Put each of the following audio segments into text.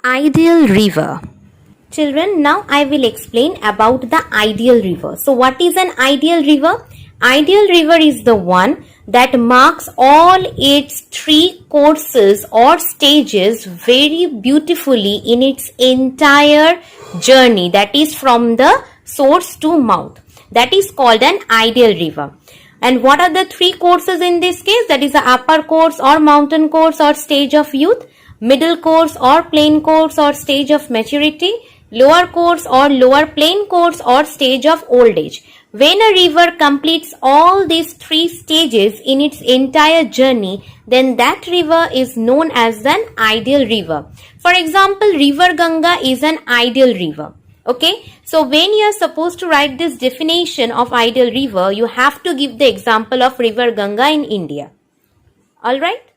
Ideal river. Children, now I will explain about the ideal river. So what is an ideal river? Ideal river is the one that marks all its three courses or stages very beautifully in its entire journey, that is from the source to mouth. That is called an ideal river. And what are the three courses in this case? That is the upper course or mountain course or stage of youth, middle course or plain course or stage of maturity, lower course or lower plain course or stage of old age. When a river completes all these three stages in its entire journey, then that river is known as an ideal river. For example, River Ganga is an ideal river. Okay, so when you are supposed to write this definition of ideal river, you have to give the example of River Ganga in India. Alright?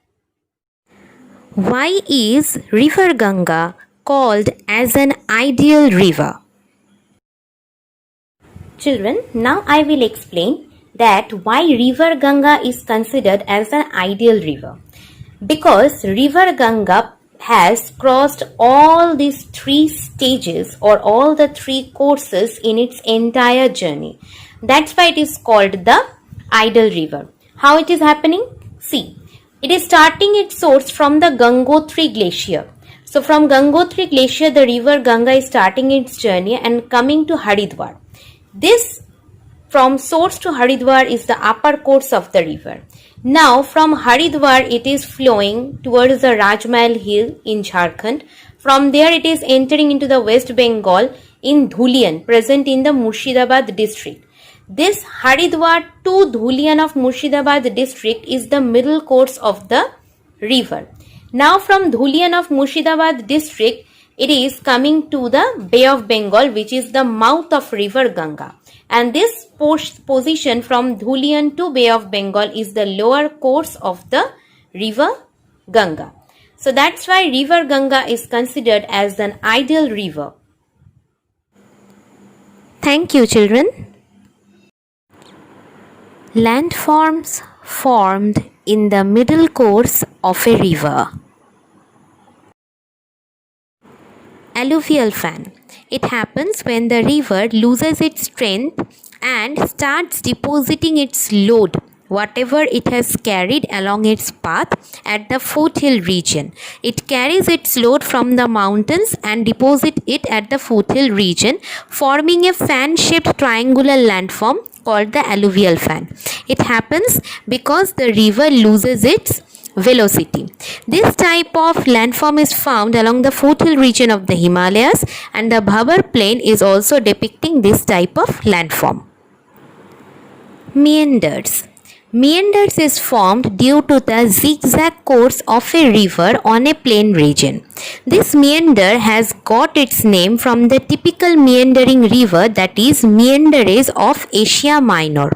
Why is River Ganga called as an ideal river? Children, now I will explain that why River Ganga is considered as an ideal river. Because River Ganga has crossed all these three stages or all the three courses in its entire journey. That's why it is called the ideal river. How it is happening? See, it is starting its source from the Gangotri glacier. So from Gangotri glacier, the river Ganga is starting its journey and coming to Haridwar. This from source to Haridwar is the upper course of the river. Now from Haridwar it is flowing towards the Rajmahal hill in Jharkhand. From there it is entering into the West Bengal in Dhulian, present in the Murshidabad district. This Haridwar to Dhulian of Murshidabad district is the middle course of the river. Now from Dhulian of Murshidabad district it is coming to the Bay of Bengal, which is the mouth of river Ganga. And this position from Dhulian to Bay of Bengal is the lower course of the river Ganga. So that's why river Ganga is considered as an ideal river. Thank you, children. Landforms formed in the middle course of a river. Alluvial fan. It happens when the river loses its strength and starts depositing its load, whatever it has carried along its path at the foothill region. It carries its load from the mountains and deposits it at the foothill region, forming a fan-shaped triangular landform called the alluvial fan. It happens because the river loses its velocity. This type of landform is found along the foothill region of the Himalayas, and the Bhabar plain is also depicting this type of landform. Meanders. Meanders is formed due to the zigzag course of a river on a plain region. This meander has got its name from the typical meandering river, that is Meanderes of Asia Minor.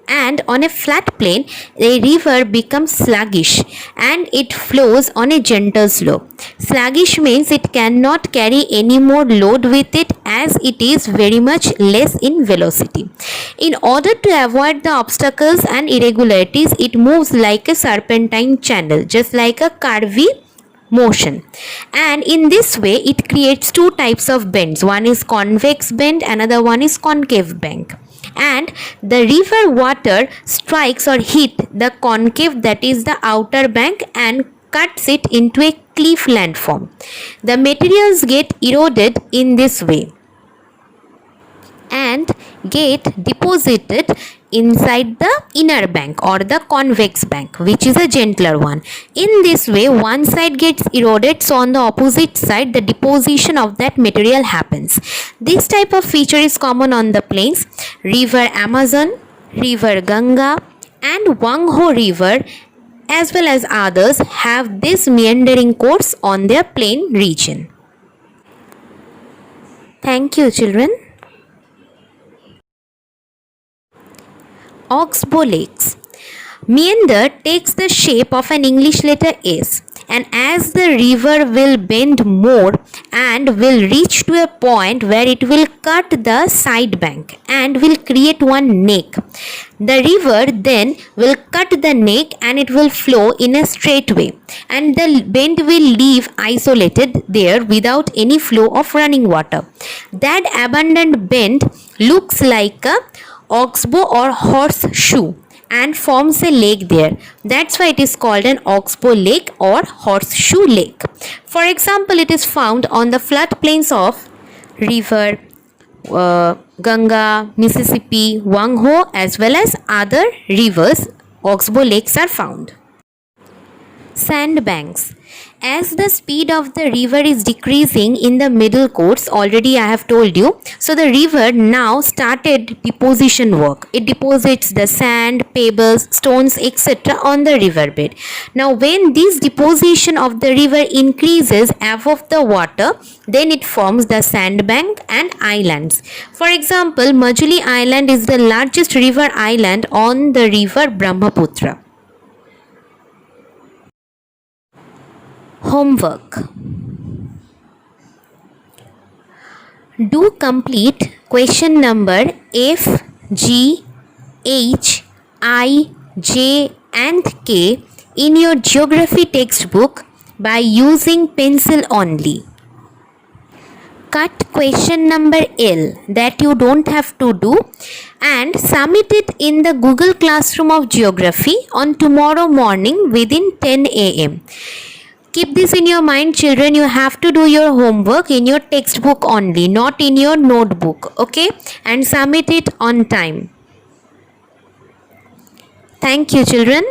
And on a flat plain, a river becomes sluggish and it flows on a gentle slope. Sluggish means it cannot carry any more load with it, as it is very much less in velocity. In order to avoid the obstacles and irregularities, it moves like a serpentine channel, just like a curvy motion. And in this way it creates two types of bends. One is convex bend, another one is concave bend. And the river water strikes or hit the concave, that is the outer bank, and cuts it into a cliff landform. The materials get eroded in this way and get deposited inside the inner bank or the convex bank, which is a gentler one. In this way, one side gets eroded, so on the opposite side the deposition of that material happens. This type of feature is common on the plains. River Amazon, River Ganga and Wangho River as well as others have this meandering course on their plain region. Thank you, children. Oxbow Lakes. Meander takes the shape of an English letter S. and as the river will bend more and will reach to a point where it will cut the side bank and will create one neck. The river then will cut the neck and it will flow in a straight way, and the bend will leave isolated there without any flow of running water. That abandoned bend looks like a oxbow or horseshoe and forms a lake there. That's why it is called an oxbow lake or horseshoe lake. For example, it is found on the floodplains of river Ganga, Mississippi, Wangho, as well as other rivers. Oxbow lakes are found. Sandbanks. As the speed of the river is decreasing in the middle course, already I have told you, so the river now started deposition work. It deposits the sand, pebbles, stones, etc. on the riverbed. Now when this deposition of the river increases above the water, then it forms the sandbank and islands. For example, Majuli Island is the largest river island on the river Brahmaputra. Homework. Do complete question number F, G, H, I, J and K in your geography textbook by using pencil only. Cut question number L that you don't have to do and submit it in the Google Classroom of Geography on tomorrow morning within 10 a.m. Keep this in your mind, children. You have to do your homework in your textbook only, not in your notebook. Okay? And submit it on time. Thank you, children.